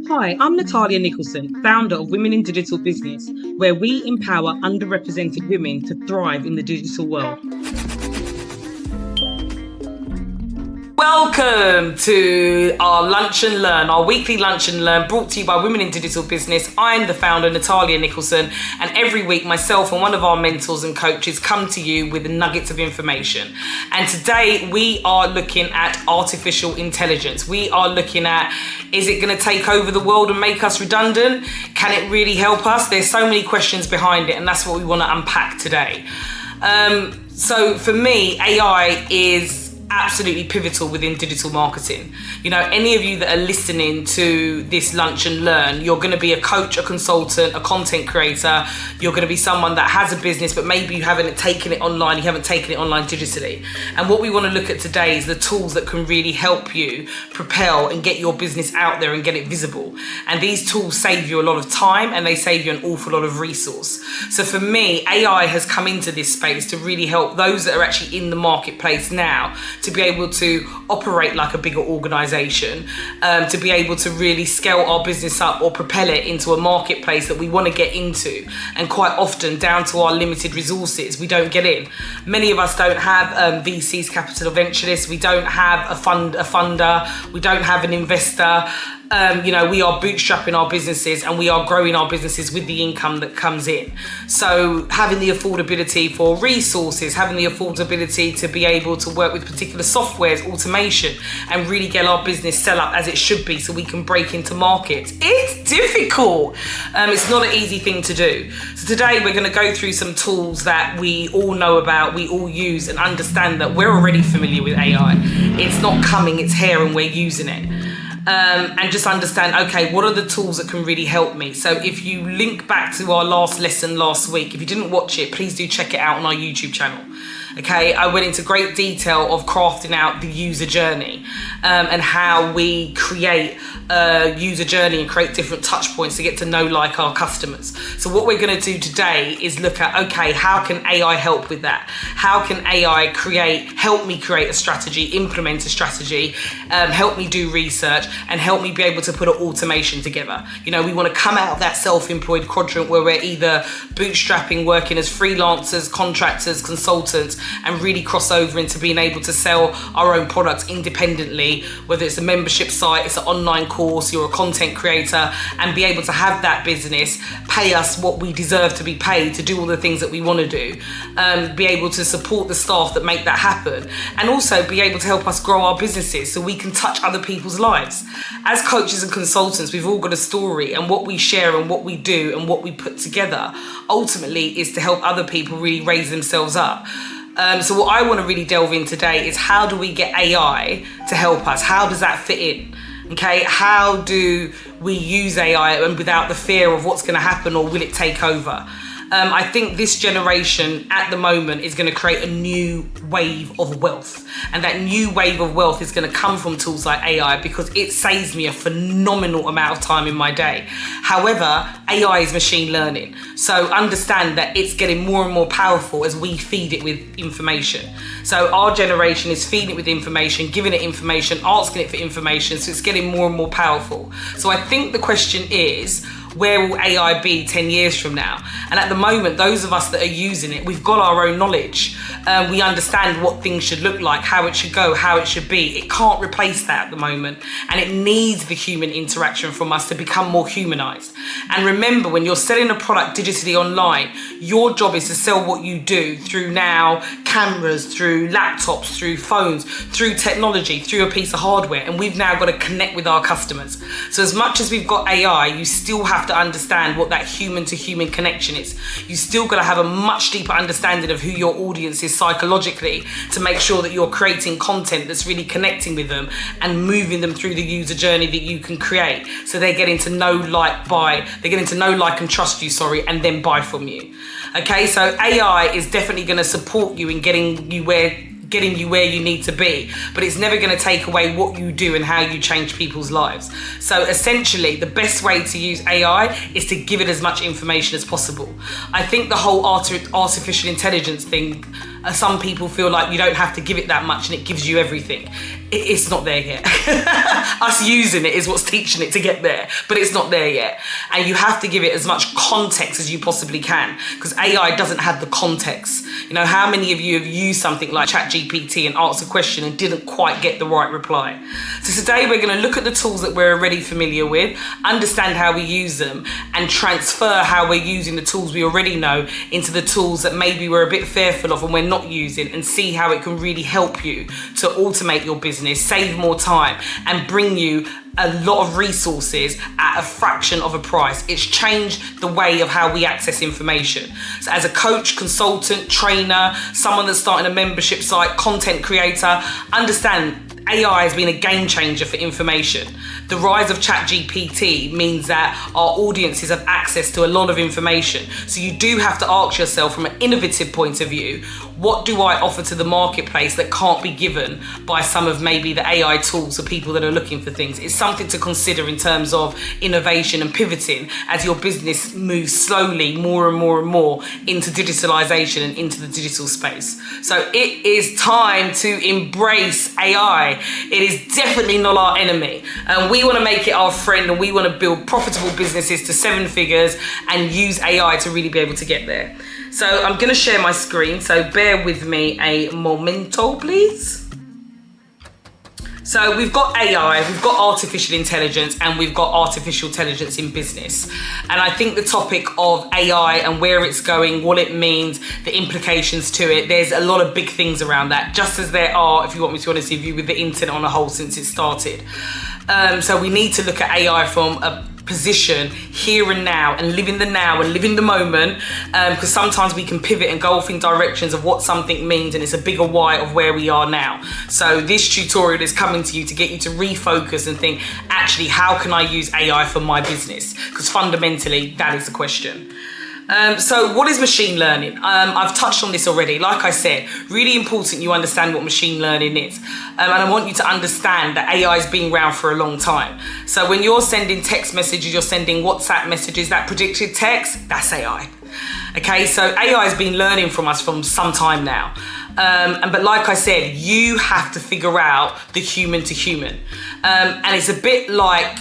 Hi, I'm Natalia Nicholson, founder of Women in Digital Business, where we empower underrepresented women to thrive in the digital world. Welcome to our Lunch and Learn, our weekly Lunch and Learn, brought to you by Women in Digital Business. I'm the founder, Natalia Nicholson, and every week myself and one of our mentors and coaches come to you with nuggets of information. And today we are looking at artificial intelligence. We are looking at, is it going to take over the world and make us redundant? Can it really help us? There's so many questions behind it, and that's what we want to unpack today. So for me, AI is absolutely pivotal within digital marketing. You know, any of you that are listening to this Lunch and Learn, you're going to be a coach, a consultant, a content creator. You're going to be someone that has a business, but maybe you haven't taken it online, you haven't taken it online digitally. And what we want to look at today is the tools that can really help you propel and get your business out there and get it visible. And these tools save you a lot of time and they save you an awful lot of resource. So for me, AI has come into this space to really help those that are actually in the marketplace now to be able to operate like a bigger organization, to be able to really scale our business up or propel it into a marketplace that we want to get into. And quite often, down to our limited resources, we don't get in. Many of us don't have VCs, capital venturists. We don't have a funder. We don't have an investor. We are bootstrapping our businesses and we are growing our businesses with the income that comes in. So having the affordability for resources, having the affordability to be able to work with particular softwares, automation, and really get our business set up as it should be so we can break into markets. It's difficult. It's not an easy thing to do. So today we're going to go through some tools that we all know about, we all use, and understand that we're already familiar with AI. It's not coming, it's here, and we're using it. And just understand, okay, what are the tools that can really help me? So if you link back to our last lesson last week, if you didn't watch it, please do check it out on our YouTube channel. Okay, I went into great detail of crafting out the user journey and how we create a user journey and create different touch points to get to know like our customers. So what we're going to do today is look at, okay, how can AI help with that? How can AI help me create a strategy, implement a strategy, help me do research, and help me be able to put an automation together? You know, we want to come out of that self-employed quadrant where we're either bootstrapping, working as freelancers, contractors, consultants, and really cross over into being able to sell our own products independently, whether it's a membership site, it's an online course, you're a content creator, and be able to have that business pay us what we deserve to be paid to do all the things that we want to do, be able to support the staff that make that happen, and also be able to help us grow our businesses so we can touch other people's lives. As coaches and consultants, we've all got a story, and what we share and what we do and what we put together ultimately is to help other people really raise themselves up. So what I want to really delve in today is, how do we get AI to help us? How does that fit in? Okay, how do we use AI and without the fear of what's going to happen or will it take over? I think this generation at the moment is going to create a new wave of wealth. And that new wave of wealth is going to come from tools like AI because it saves me a phenomenal amount of time in my day. However, AI is machine learning. So understand that it's getting more and more powerful as we feed it with information. So our generation is feeding it with information, giving it information, asking it for information. So it's getting more and more powerful. So I think the question is, where will AI be 10 years from now? And at the moment, those of us that are using it, we've got our own knowledge. We understand what things should look like, how it should go, how it should be. It can't replace that at the moment. And it needs the human interaction from us to become more humanized. And remember, when you're selling a product digitally online, your job is to sell what you do through now cameras, through laptops, through phones, through technology, through a piece of hardware. And we've now got to connect with our customers. So as much as we've got AI, you still have to understand what that human to human connection is. You still got to have a much deeper understanding of who your audience is psychologically to make sure that you're creating content that's really connecting with them and moving them through the user journey that you can create. So they're getting to know, like, and trust you, and then buy from you. Okay, so AI is definitely going to support you in getting you where you need to be, but it's never going to take away what you do and how you change people's lives. So essentially, the best way to use AI is to give it as much information as possible. I think the whole artificial intelligence thing Some people feel like you don't have to give it that much and it gives you everything. It's not there yet. Us using it is what's teaching it to get there, but it's not there yet. And you have to give it as much context as you possibly can, because AI doesn't have the context. You know, how many of you have used something like ChatGPT and asked a question and didn't quite get the right reply? So today we're going to look at the tools that we're already familiar with, understand how we use them, and transfer how we're using the tools we already know into the tools that maybe we're a bit fearful of and we're not using, and see how it can really help you to automate your business, save more time, and bring you a lot of resources at a fraction of a price. It's changed the way of how we access information. So as a coach, consultant, trainer, someone that's starting a membership site, content creator, understand AI has been a game changer for information. The rise of ChatGPT means that our audiences have access to a lot of information. So you do have to ask yourself, from an innovative point of view, what do I offer to the marketplace that can't be given by some of maybe the AI tools for people that are looking for things? It's something to consider in terms of innovation and pivoting as your business moves slowly more and more and more into digitalization and into the digital space. So it is time to embrace AI. It is definitely not our enemy, and we want to make it our friend, and we want to build profitable businesses to 7 figures and use AI to really be able to get there. So I'm going to share my screen, so bear with me a momento, please. So we've got AI, we've got artificial intelligence, and we've got artificial intelligence in business. And I think the topic of AI and where it's going, what it means, the implications to it, there's a lot of big things around that, just as there are, if you want me to be honest with you, with the internet on a whole since it started. So we need to look at AI from a position here and now, and live in the now and live in the moment, because sometimes we can pivot and go off in directions of what something means, and it's a bigger why of where we are now. So this tutorial is coming to you to get you to refocus and think, actually, how can I use AI for my business? Because fundamentally, that is the question. So what is machine learning? I've touched on this already. Like I said, really important you understand what machine learning is. And I want you to understand that AI has been around for a long time. So when you're sending text messages, you're sending WhatsApp messages, that predicted text, that's AI. Okay, so AI has been learning from us from some time now. But like I said, you have to figure out the human to human. And it's a bit like,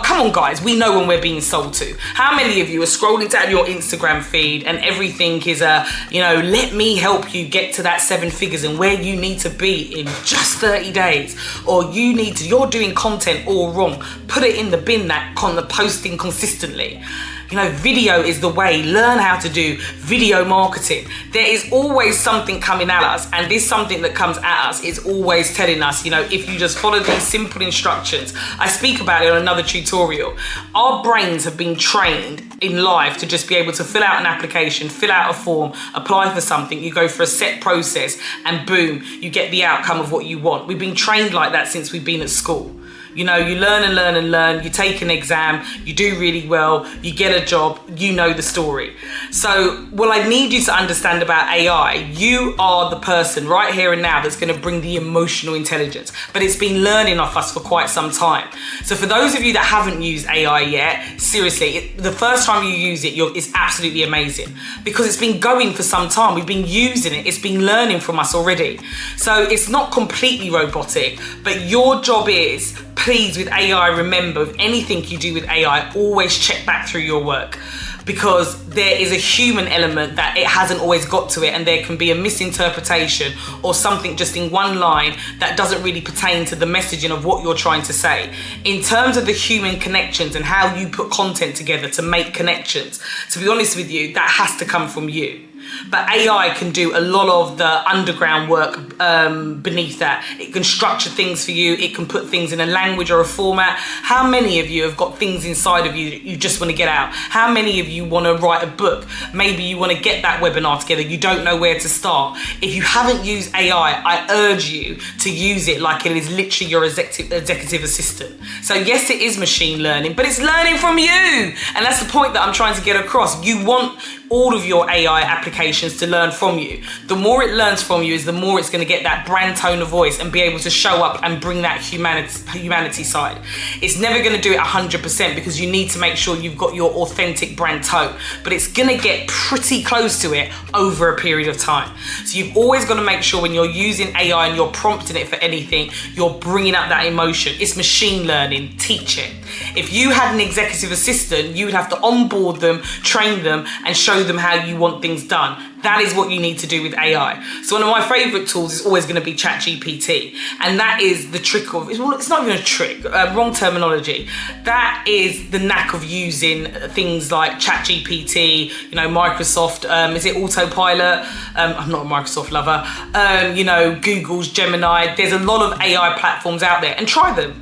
come on guys, we know when we're being sold to. How many of you are scrolling down your Instagram feed and everything is let me help you get to that 7 figures and where you need to be in just 30 days. Or you're doing content all wrong. Put it in the bin, that posting consistently. Video is the way. Learn how to do video marketing. There is always something coming at us, and this something that comes at us is always telling us, if you just follow these simple instructions. I speak about it on another tutorial. Our brains have been trained in life to just be able to fill out an application, fill out a form, apply for something. You go for a set process, and boom, you get the outcome of what you want. We've been trained like that since we've been at school. You learn and learn and learn, you take an exam, you do really well, you get a job, you know the story. So what I need you to understand about AI, you are the person right here and now that's going to bring the emotional intelligence, but it's been learning off us for quite some time. So for those of you that haven't used AI yet, seriously, the first time you use it, it's absolutely amazing, because it's been going for some time. We've been using it, it's been learning from us already. So it's not completely robotic, but your job is, please, with AI, remember, with anything you do with AI, always check back through your work, because there is a human element that it hasn't always got to it, and there can be a misinterpretation or something just in one line that doesn't really pertain to the messaging of what you're trying to say. In terms of the human connections and how you put content together to make connections, to be honest with you, that has to come from you. But AI can do a lot of the underground work beneath that. It can structure things for you. It can put things in a language or a format. How many of you have got things inside of you that you just want to get out? How many of you want to write a book? Maybe you want to get that webinar together. You don't know where to start. If you haven't used AI, I urge you to use it like it is literally your executive assistant. So yes, it is machine learning, but it's learning from you. And that's the point that I'm trying to get across. You want all of your AI applications applications to learn from you. The more it learns from you is the more it's going to get that brand tone of voice and be able to show up and bring that humanity side. It's never going to do it 100% because you need to make sure you've got your authentic brand tone, but it's going to get pretty close to it over a period of time. So you've always got to make sure when you're using AI and you're prompting it for anything, you're bringing up that emotion. It's machine learning. Teach it. If you had an executive assistant, you would have to onboard them, train them, and show them how you want things done. That is what you need to do with AI. So one of my favorite tools is always going to be ChatGPT. And that is the trick of, well, it's not even a trick, wrong terminology. That is the knack of using things like ChatGPT, you know, Microsoft, is it Autopilot? I'm not a Microsoft lover. You know, Google's Gemini. There's a lot of AI platforms out there, and try them.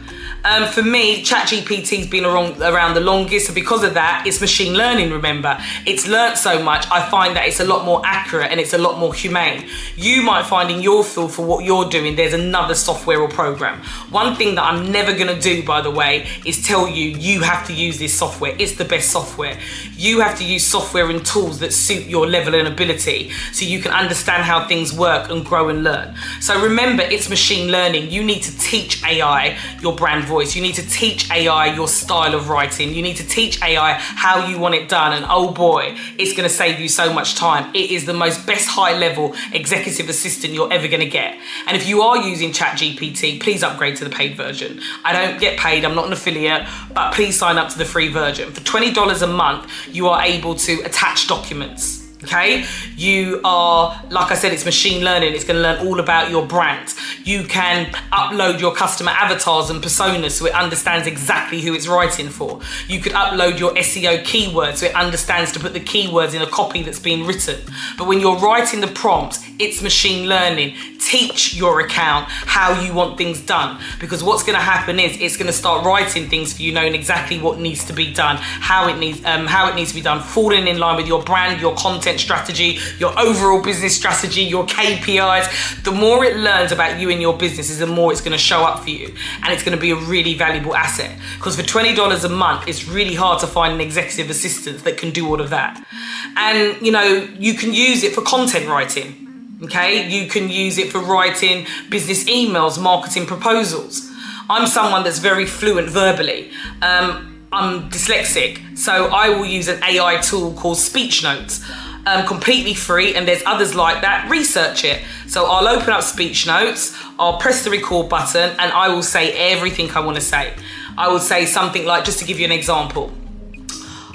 For me, ChatGPT's been around the longest, so because of that, it's machine learning, remember. It's learnt so much, I find that it's a lot more accurate and it's a lot more humane. You might find in your field for what you're doing, there's another software or program. One thing that I'm never gonna do, by the way, is tell you, you have to use this software. It's the best software. You have to use software and tools that suit your level and ability so you can understand how things work and grow and learn. So remember, it's machine learning. You need to teach AI your brand voice. You need to teach AI your style of writing. You need to teach AI how you want it done. And oh boy, it's going to save you so much time. It is the most best high level executive assistant you're ever going to get. And if you are using ChatGPT, please upgrade to the paid version. I don't get paid, I'm not an affiliate, but please sign up to the free version. For $20 a month, you are able to attach documents. Okay, you are, like I said, it's machine learning. It's going to learn all about your brand. You can upload your customer avatars and personas so it understands exactly who it's writing for. You could upload your SEO keywords so it understands to put the keywords in a copy that's been written. But when you're writing the prompt, it's machine learning. Teach your account how you want things done, because what's going to happen is it's going to start writing things for you, knowing exactly what needs to be done, how it needs to be done, falling in line with your brand, your content strategy, your overall business strategy, your KPIs. The more it learns about you and your business is the more it's going to show up for you, and it's going to be a really valuable asset, because for $20 a month it's really hard to find an executive assistant that can do all of that. And you know, you can use it for content writing. Okay, you can use it for writing business emails, marketing proposals. I'm someone that's very fluent verbally. I'm dyslexic, so I will use an AI tool called Speech Notes. Completely free, and there's others like that. Research it. So I'll open up Speech Notes, I'll press the record button, and I will say everything I want to say. I will say something like, just to give you an example,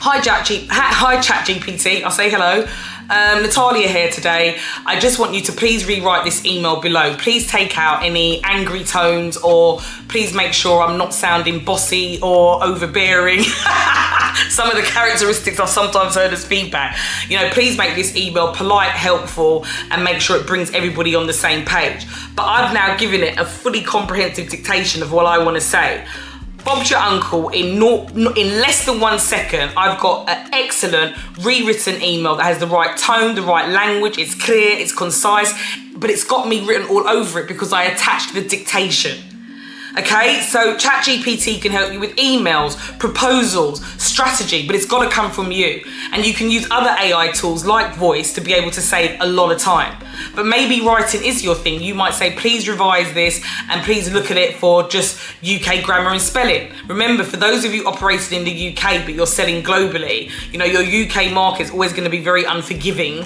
hi ChatGPT, I'll say hello. Natalia here today. I just want you to please rewrite this email below. Please take out any angry tones, or please make sure I'm not sounding bossy or overbearing. Some of the characteristics I've sometimes heard as feedback. You know, please make this email polite, helpful, and make sure it brings everybody on the same page. But I've now given it a fully comprehensive dictation of what I want to say. Bob's your uncle, in less than 1 second, I've got an excellent rewritten email that has the right tone, the right language, it's clear, it's concise, but it's got me written all over it because I attached the dictation. Okay, so ChatGPT can help you with emails, proposals, strategy, but it's got to come from you. And you can use other AI tools like Voice to be able to save a lot of time. But maybe writing is your thing. You might say, please revise this and please look at it for just UK grammar and spelling. Remember, for those of you operating in the UK but you're selling globally, you know, your UK market is always going to be very unforgiving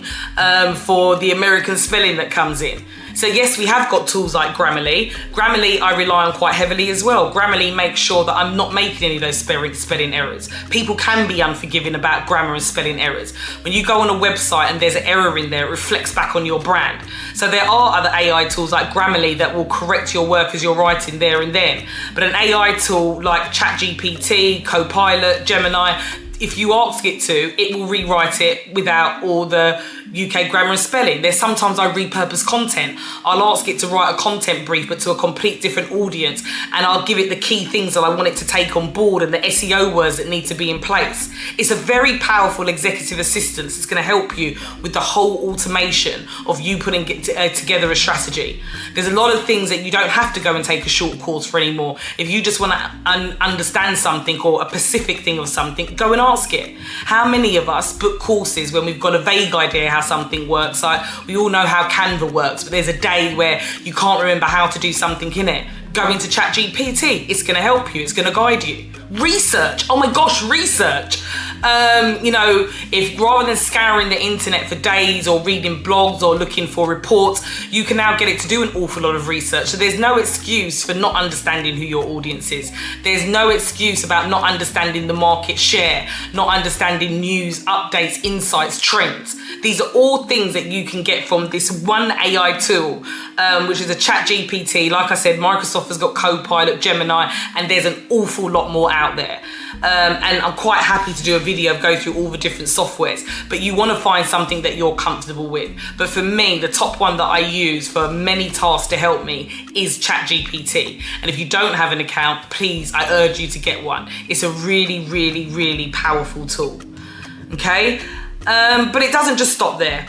for the American spelling that comes in. So yes, we have got tools like Grammarly. Grammarly I rely on quite heavily as well. Grammarly makes sure that I'm not making any of those spelling errors. People can be unforgiving about grammar and spelling errors. When you go on a website and there's an error in there, it reflects back on your brand. So there are other AI tools like Grammarly that will correct your work as you're writing there and then. But an AI tool like ChatGPT, Copilot, Gemini, if you ask it to, it will rewrite it without all the UK grammar and spelling. There's sometimes I repurpose content. I'll ask it to write a content brief, but to a complete different audience, and I'll give it the key things that I want it to take on board and the SEO words that need to be in place. It's a very powerful executive assistant. It's going to help you with the whole automation of you putting together a strategy. There's a lot of things that you don't have to go and take a short course for anymore. If you just want to understand something or a specific thing of something, go and ask it. How many of us book courses when we've got a vague idea how something works? Like, we all know how Canva works, but there's a day where you can't remember how to do something in it. Go into ChatGPT. It's going to help you. It's going to guide you. Research. Oh my gosh, research. If rather than scouring the internet for days or reading blogs or looking for reports, you can now get it to do an awful lot of research. So there's no excuse for not understanding who your audience is. There's no excuse about not understanding the market share, not understanding news, updates, insights, trends. These are all things that you can get from this one AI tool, which is a ChatGPT. Like I said, Microsoft has got Copilot, Gemini, and there's an awful lot more out there. And I'm quite happy to do a video go through all the different softwares, but you want to find something that you're comfortable with. But for me, the top one that I use for many tasks to help me is ChatGPT. And if you don't have an account, please, I urge you to get one. It's a really, really, really powerful tool. Okay? But it doesn't just stop there.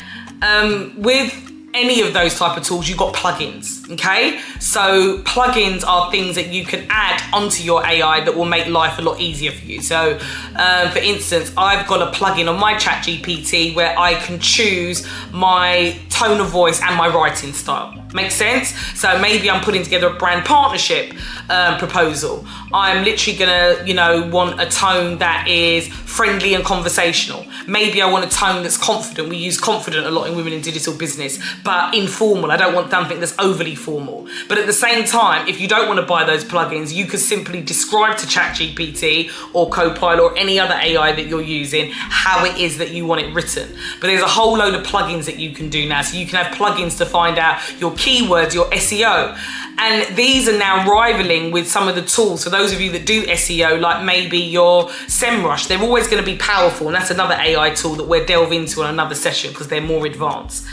With any of those type of tools, you've got plugins, okay? So plugins are things that you can add onto your AI that will make life a lot easier for you. So for instance, I've got a plugin on my ChatGPT where I can choose my tone of voice and my writing style. Makes sense? So maybe I'm putting together a brand partnership proposal. I'm literally gonna, want a tone that is friendly and conversational. Maybe I want a tone that's confident. We use confident a lot in Women in Digital Business, but informal. I don't want something that's overly formal. But at the same time, if you don't want to buy those plugins, you could simply describe to ChatGPT or Copilot or any other AI that you're using how it is that you want it written. But there's a whole load of plugins that you can do now. So you can have plugins to find out your keywords, your SEO. And these are now rivaling with some of the tools. For those of you that do SEO, like maybe your SEMrush, they're always going to be powerful. And that's another AI tool that we'll delve into on another session because they're more advanced.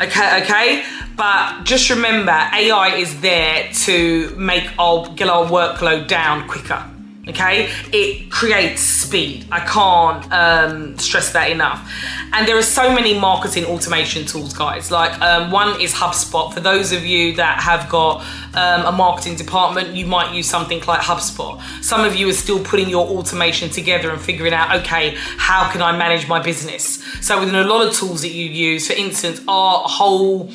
Okay? But just remember, AI is there to get our workload down quicker. Okay, it creates speed. I can't stress that enough. And there are so many marketing automation tools, guys. Like one is HubSpot. For those of you that have got a marketing department, you might use something like HubSpot. Some of you are still putting your automation together and figuring out, okay, how can I manage my business? So within a lot of tools that you use, for instance, our whole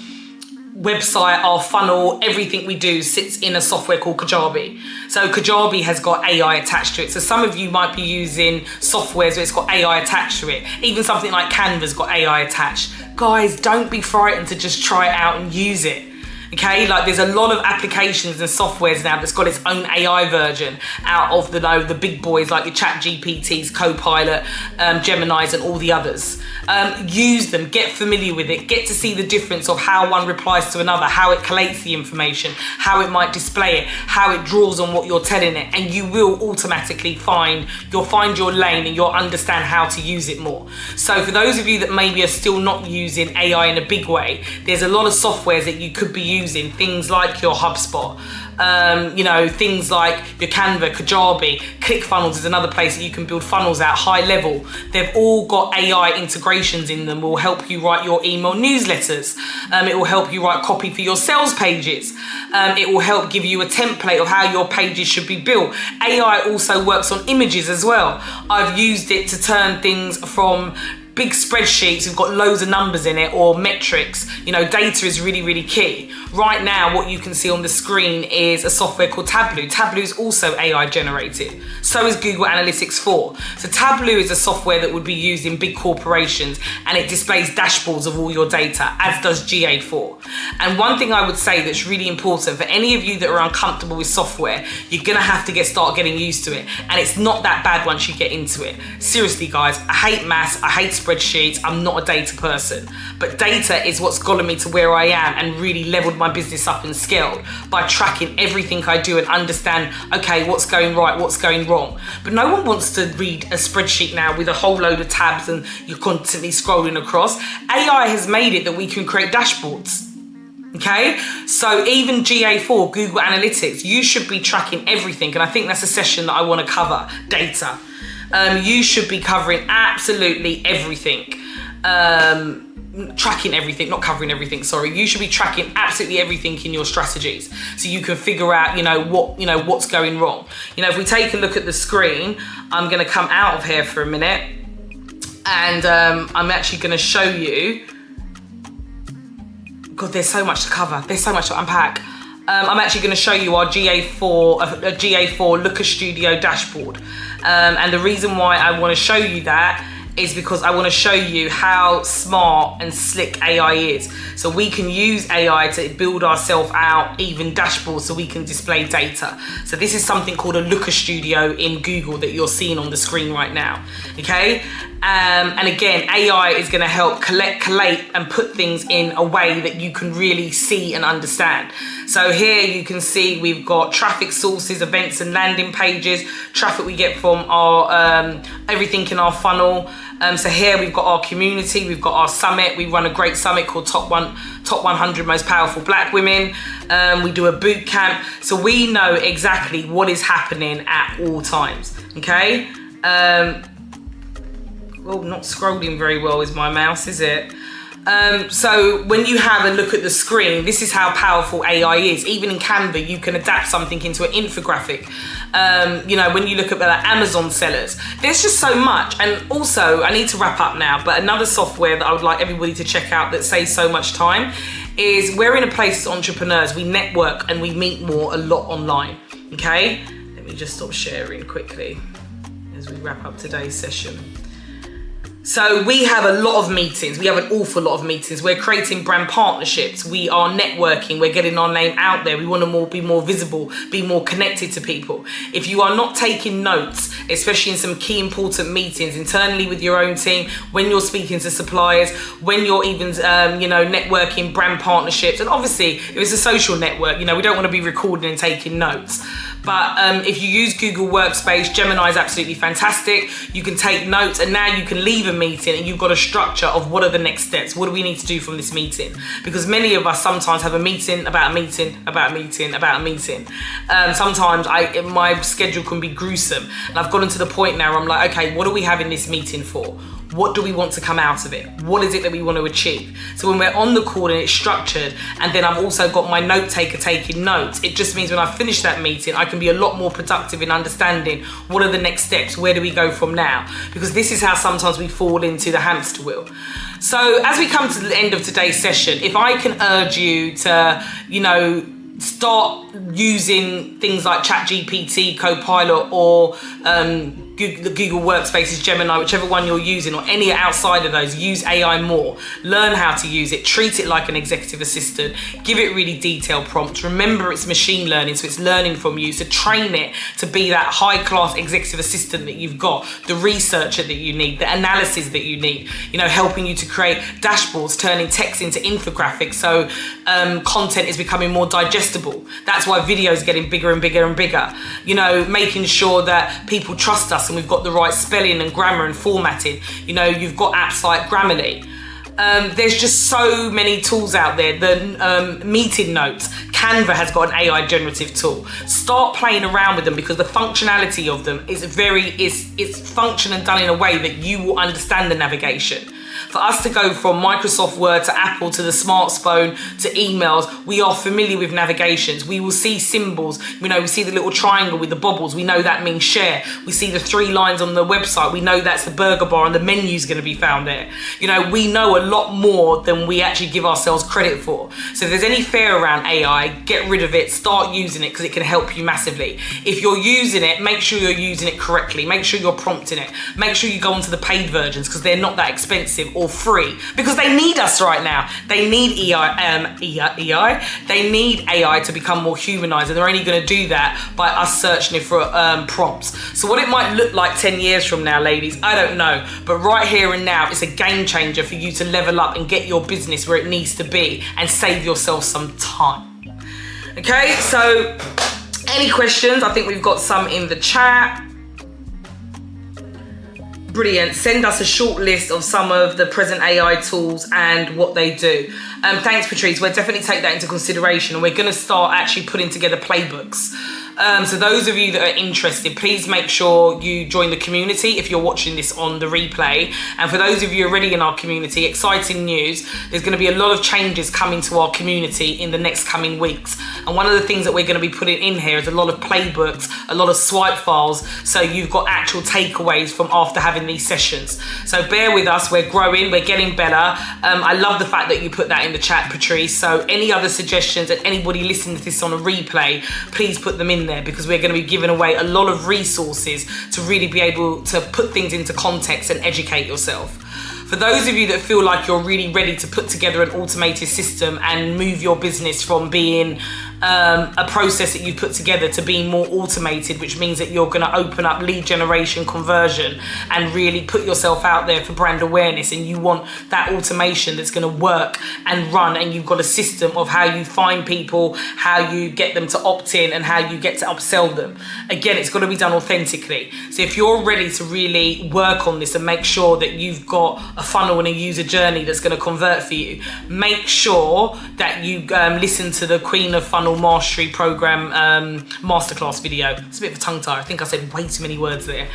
website, our funnel, everything we do sits in a software called Kajabi. So Kajabi has got AI attached to it. So some of you might be using softwares where it's got AI attached to it. Even something like Canva's got AI attached. Guys, don't be frightened to just try it out and use it. Okay, like there's a lot of applications and softwares now that's got its own AI version out of the big boys like your ChatGPTs, Copilot, Geminis and all the others. Use them, get familiar with it, get to see the difference of how one replies to another, how it collates the information, how it might display it, how it draws on what you're telling it, and you will automatically find your lane and you'll understand how to use it more. So for those of you that maybe are still not using AI in a big way, there's a lot of softwares that you could be using, things like your HubSpot, things like your Canva, Kajabi, ClickFunnels is another place that you can build funnels at high level. They've all got AI integrations in them. It will help you write your email newsletters. It will help you write copy for your sales pages. It will help give you a template of how your pages should be built. AI also works on images as well. I've used it to turn things from big spreadsheets have got loads of numbers in it or metrics. Data is really, really key. Right now, what you can see on the screen is a software called Tableau. Tableau is also AI generated. So is Google Analytics 4. So Tableau is a software that would be used in big corporations and it displays dashboards of all your data, as does GA4. And one thing I would say that's really important for any of you that are uncomfortable with software, you're gonna have to start getting used to it. And it's not that bad once you get into it. Seriously, guys, I hate maths, I hate spreadsheets, I'm not a data person. But data is what's gotten me to where I am and really leveled my business up and scaled by tracking everything I do and understand, okay, what's going right, what's going wrong. But no one wants to read a spreadsheet now with a whole load of tabs and you're constantly scrolling across. AI has made it that we can create dashboards. Okay, so even GA4, Google Analytics, you should be tracking everything. And I think that's a session that I want to cover, data. You should be covering absolutely everything. tracking everything, not covering everything, sorry. You should be tracking absolutely everything in your strategies so you can figure out, what's going wrong. If we take a look at the screen, I'm going to come out of here for a minute and I'm actually going to show you. God, there's so much to cover. There's so much to unpack. I'm actually going to show you our GA4 Looker Studio dashboard. And the reason why I want to show you that is because I want to show you how smart and slick AI is. So we can use AI to build ourselves out even dashboards so we can display data. So this is something called a Looker Studio in Google that you're seeing on the screen right now, okay? And again, AI is going to help collate and put things in a way that you can really see and understand. So here you can see we've got traffic sources, events and landing pages, traffic we get from our everything in our funnel. So here we've got our community, we've got our summit. We run a great summit called Top 100 Most Powerful Black Women. We do a boot camp. So we know exactly what is happening at all times, okay? Well, not scrolling very well is my mouse, is it? So when you have a look at the screen, this is how powerful AI is. Even in Canva, you can adapt something into an infographic. When you look at the Amazon sellers, there's just so much. And also, I need to wrap up now, but another software that I would like everybody to check out that saves so much time is we're in a place as entrepreneurs, we network and we meet more a lot online, okay? Let me just stop sharing quickly as we wrap up today's session. So we have a lot of meetings. We have an awful lot of meetings. We're creating brand partnerships. We are networking. We're getting our name out there. We want to be more visible, be more connected to people. If you are not taking notes, especially in some key important meetings internally with your own team, when you're speaking to suppliers, when you're even, networking, brand partnerships, and obviously if it's a social network, we don't want to be recording and taking notes. But if you use Google Workspace, Gemini is absolutely fantastic. You can take notes and now you can leave a meeting and you've got a structure of what are the next steps. What do we need to do from this meeting? Because many of us sometimes have a meeting about a meeting, about a meeting, about a meeting. Sometimes my schedule can be gruesome. And I've gotten to the point now where I'm like, okay, what are we having this meeting for? What do we want to come out of it? What is it that we want to achieve? So when we're on the call and it's structured, and then I've also got my note taker taking notes, it just means when I finish that meeting, I can be a lot more productive in understanding what are the next steps, where do we go from now? Because this is how sometimes we fall into the hamster wheel. So as we come to the end of today's session, if I can urge you to, start using things like ChatGPT, Copilot, or the Google Workspaces, Gemini, whichever one you're using, or any outside of those, use AI more. Learn how to use it, treat it like an executive assistant, give it really detailed prompts. Remember, it's machine learning, so it's learning from you. So train it to be that high-class executive assistant that you've got, the researcher that you need, the analysis that you need, helping you to create dashboards, turning text into infographics, so content is becoming more digestible. That's why video is getting bigger and bigger and bigger. Making sure that people trust us and we've got the right spelling and grammar and formatting. You've got apps like Grammarly. There's just so many tools out there. The meeting notes, Canva has got an AI generative tool. Start playing around with them because the functionality of them is it's function and done in a way that you will understand the navigation. For us to go from Microsoft Word to Apple to the smartphone to emails, we are familiar with navigations. We will see symbols. We see the little triangle with the bubbles. We know that means share. We see the 3 lines on the website. We know that's the burger bar and the menu's going to be found there. We know a lot more than we actually give ourselves credit for. So if there's any fear around AI, get rid of it. Start using it because it can help you massively. If you're using it, make sure you're using it correctly. Make sure you're prompting it. Make sure you go onto the paid versions because they're not that expensive or free, because they need us right now. They need AI. They need AI to become more humanized, and they're only going to do that by us searching it for prompts. So what it might look like 10 years from now, ladies, I don't know, but right here and now, it's a game changer for you to level up and get your business where it needs to be and save yourself some time. Okay, so any questions? I think we've got some in the chat. Brilliant. Send us a short list of some of the present AI tools and what they do. Thanks, Patrice. We'll definitely take that into consideration, and we're going to start actually putting together playbooks So those of you that are interested, please make sure you join the community if you're watching this on the replay. And for those of you already in our community, exciting news, there's going to be a lot of changes coming to our community in the next coming weeks. And one of the things that we're going to be putting in here is a lot of playbooks, a lot of swipe files, so you've got actual takeaways from after having these sessions. So bear with us, we're growing, we're getting better. I love the fact that you put that in the chat, Patrice. So any other suggestions and anybody listening to this on a replay, please put them in there, because we're going to be giving away a lot of resources to really be able to put things into context and educate yourself. For those of you that feel like you're really ready to put together an automated system and move your business from being a process that you've put together to being more automated, which means that you're going to open up lead generation, conversion, and really put yourself out there for brand awareness, and you want that automation that's going to work and run, and you've got a system of how you find people, how you get them to opt in, and how you get to upsell them. Again, it's got to be done authentically. So if you're ready to really work on this and make sure that you've got a funnel and a user journey that's going to convert for you, make sure that you listen to the Queen of Funnel Mastery Program masterclass video. It's a bit of a tongue tie. I think I said way too many words there.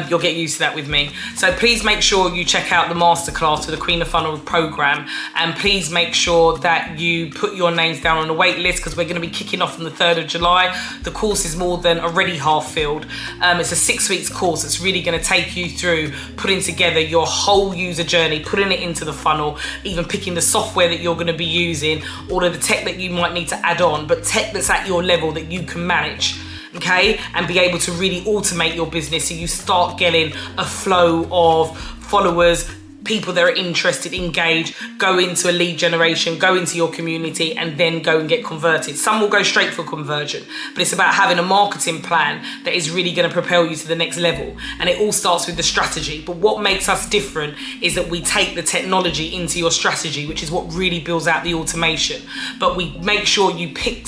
You'll get used to that with me. So please make sure you check out the masterclass for the Queen of Funnel program, and please make sure that you put your names down on the wait list, because we're going to be kicking off on the 3rd of July. The course is more than already half filled. It's a 6 weeks course. It's really going to take you through putting together your whole user journey, putting it into the funnel, even picking the software that you're going to be using, all of the tech that you might need to add on, but tech that's at your level that you can manage, okay, and be able to really automate your business so you start getting a flow of followers, people that are interested, engage, go into a lead generation, go into your community, and then go and get converted. Some will go straight for conversion, but it's about having a marketing plan that is really going to propel you to the next level. And it all starts with the strategy. But what makes us different is that we take the technology into your strategy, which is what really builds out the automation. But we make sure you pick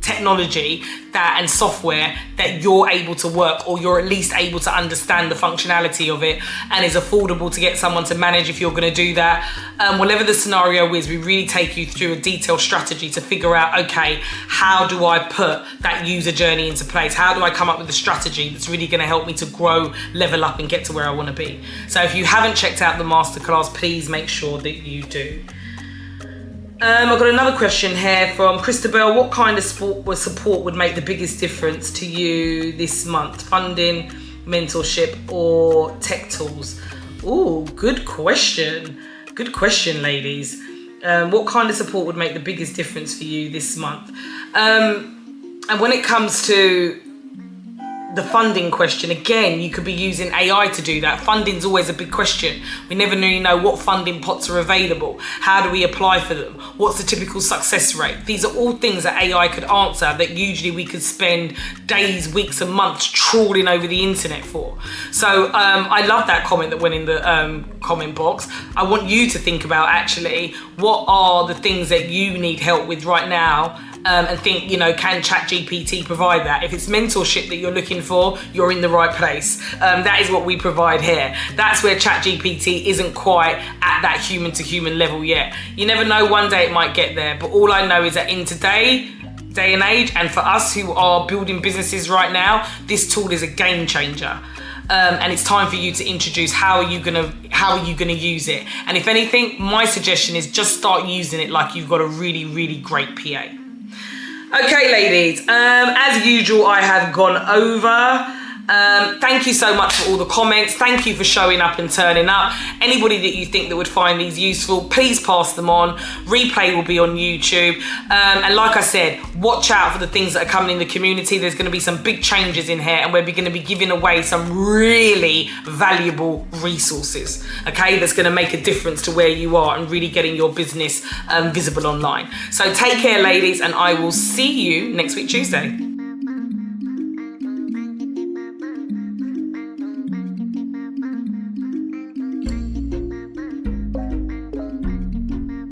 technology and software that you're able to work, or you're at least able to understand the functionality of it, and is affordable to get someone to manage if you're going to do that. Whatever the scenario is, we really take you through a detailed strategy to figure out, okay, how do I put that user journey into place? How do I come up with a strategy that's really going to help me to grow, level up, and get to where I want to be? So if you haven't checked out the masterclass, please make sure that you do. I've got another question here from Christabel. What kind of support would make the biggest difference to you this month? Funding, mentorship, or tech tools? Oh, good question. Good question, ladies. What kind of support would make the biggest difference for you this month? And when it comes to the funding question, again, you could be using AI to do that. Funding's always a big question. We never really know what funding pots are available. How do we apply for them? What's the typical success rate? These are all things that AI could answer that usually we could spend days, weeks and months trawling over the internet for. So I love that comment that went in the comment box. I want you to think about actually what are the things that you need help with right now, and think, can ChatGPT provide that? If it's mentorship that you're looking for, you're in the right place. That is what we provide here. That's where ChatGPT isn't quite at that human to human level yet. You never know, one day it might get there, but all I know is that in day and age, and for us who are building businesses right now, this tool is a game changer. And it's time for you to introduce how are you gonna use it. And if anything, my suggestion is just start using it like you've got a really, really great PA. Okay, ladies, as usual, I have gone over. Thank you so much for all the comments. Thank you for showing up and turning up. Anybody that you think that would find these useful, please pass them on. Replay will be on YouTube. And like I said, watch out for the things that are coming in the community. There's going to be some big changes in here, and we're going to be giving away some really valuable resources, okay, that's going to make a difference to where you are and really getting your business visible online. So take care, ladies, and I will see you next week, Tuesday.